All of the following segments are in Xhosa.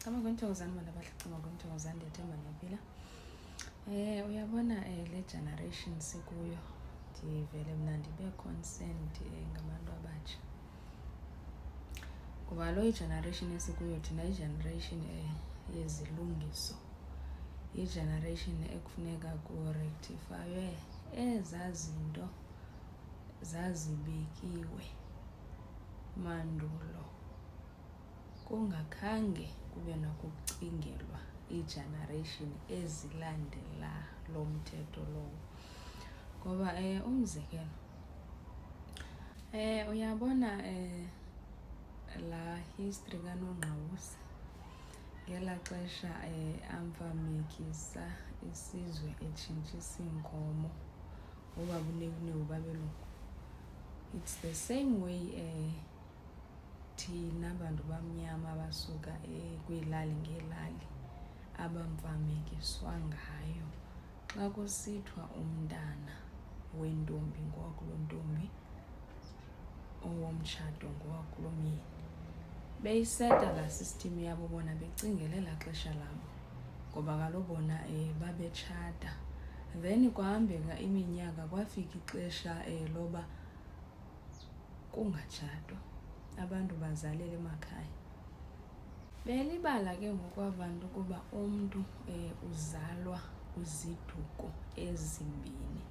Chama kwenthokozane abantu abahle chama kwenthokozane ndiyathemba niyaphila. Uyabona le generation sikuyo ndivele mna ndibe concerned ngabantu abatsha. Kuba lo generation esikuyo thina igeneration yezilungiso. I-generation ekufuneka kurectifywe ezaa zinto zazibekiwe mandulo kungakhange kube nakucingelwa i-generation ezilandela lo mthetho lowo. Ngoba umzekelo uyabona la history kaNongqawuse ngela xesha amfamekisa isizwe etshintshisa iinkomo ngoba bunekuneu babelungu. It's the same way thina bantu bamnyama abasuka kwiilali ngeelali abamfamekiswa ngayo. Xa kusithiwa umntana wentombi ngowakulo ntombi, owomtshato ngowakulo myeni, beyiseta laa system yabo bona becingele laa xesha labo ngoba kaloku bona babetshata. Then kwahambeka iminyaka kwafika ixesha loba kungatshatwa, abantu bazalele emakhaya. Belibala ke ngoku abantu kuba umntu uzalwa kwiziduko ezimbini.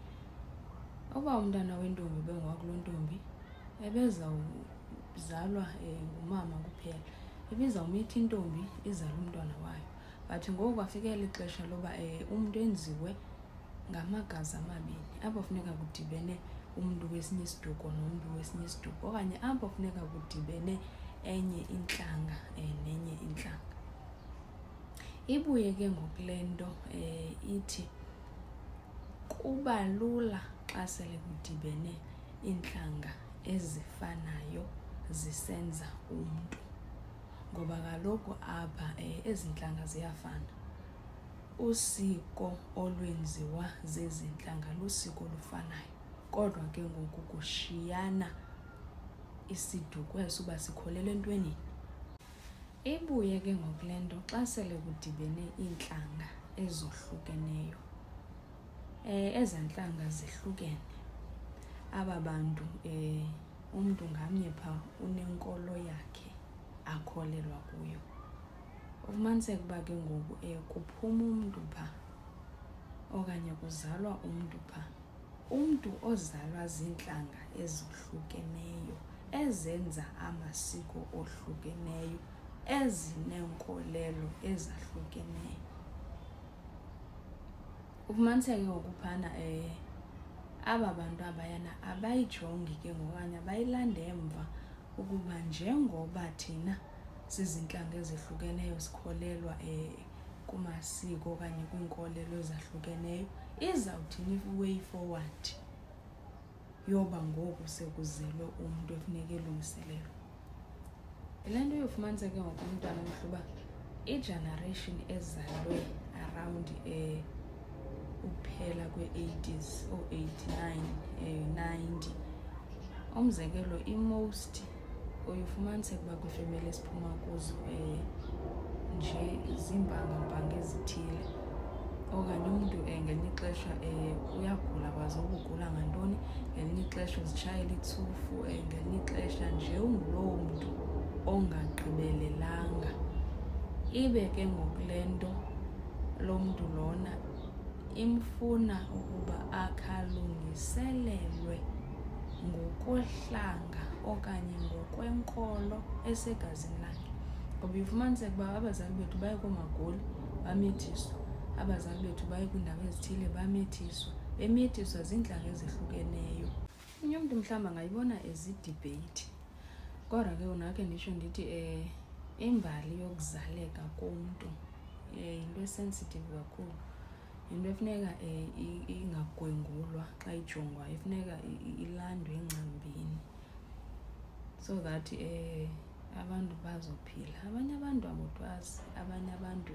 Uba umntana wentombi bengowakulo ntombi ebezawuzalwa ngumama kuphela, ebizawumitha intombi izale umntwana wayo. But ngoku kwafikela ixesha loba umntu enziwe ngamagazi amabini, apho funeka kudibene umntu wesinye isiduko nomntu wesinye isiduko, okanye apho funeka kudibene enye intlanga nenye intlanga. Ibuye ke ngoku le nto ithi kuba lula xa sele kudibene iintlanga ezifanayo zisenza umntu, ngoba kaloku apha ezi ntlanga ziyafana. Usiko olwenziwa zezi ntlanga lusiko olufanayo, kodwa ke ngoku kushiyana isiduko eso uba sikholelwa entwenini. Ibuye ke ngoku le nto xa sele kudibene iintlanga ezohlukeneyo, eza ntlanga zihlukene, aba bantu umntu ngamnye phaa unenkolo yakhe akholelwa kuyo. Ufumaniseke uba ke ngoku kuphuma umntu phaa okanye kuzalwa umntu phaa, umntu ozalwa ziintlanga ezohlukeneyo ezenza amasiko ohlukeneyo, ezineenkolelo ezahlukeneyo. Ufumaniseke ngoku phana aba bantu abayana abayijongi ke ngoku okanye abayilanda emva ukuba njengoba thina sizintlanga ezihlukeneyo sikholelwa kumasiko okanye kwiinkolelo ezahlukeneyo, izawuthini i-way forward yoba ngoku sekuzelwe umntu efuneka elungiselelwe. Yile nto uyofumaniseke ngoku umntwana omhle uba i-generation ezalwe around ukuphela kwe-80s, oo-89, 90, umzekelo i-most uyofumaniseka uba kwiifemeli esiphuma kuzo nje ziimpanga ezithile, okanye umntu ngelinye ixesha uyagula kwazoba ugula ngantoni, ngelinye ixesha uzitshayela itsufu, ngelinye ixesha nje unguloo mntu ongagqibelelanga. Ibe ke ngoku le nto lo mntu lona imfuna ukuba akhalungiselelwe ngokohlanga okanye ngokwenkolo esegazini lakhe. Ngoba ufumaniseke uba abazali bethu baye koomagoli bamithiswa, abazali bethu baye kwiindawo ezithile bamithiswa, bemithiswa ziintlanga ezihlukeneyo. Omnye umntu mhlawumbi angayibona ezidibheyithi, kodwa ke unake nditsho ndithi imbali yokuzaleka komntu yinto esensitive kakhulu, yinto efuneka ingagwengulwa xa ijongwa, ifuneka ilandwe engcambini so that abantu bazophila. Abanye abantu abotwazi, abanye abantu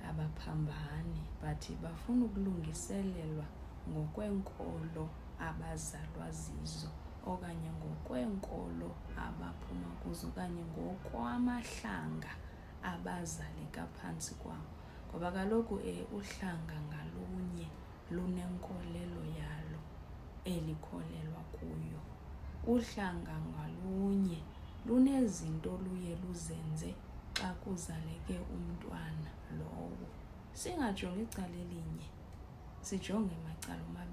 abaphambani, but bafuna ukulungiselelwa ngokweenkolo abazalwa zizo, okanye ngokweenkolo abaphuma kuzo, okanye ngokwamahlanga abazaleka phantsi kwabo, ngoba kaloku uhlanga ngalunye lunenkolelo yalo elikholelwa kuyo. Uhlanga ngalunye lunezinto luye luzenze xa kuzaleke umntwana lowo. Singajongi icala elinye, sijonge macala omabini.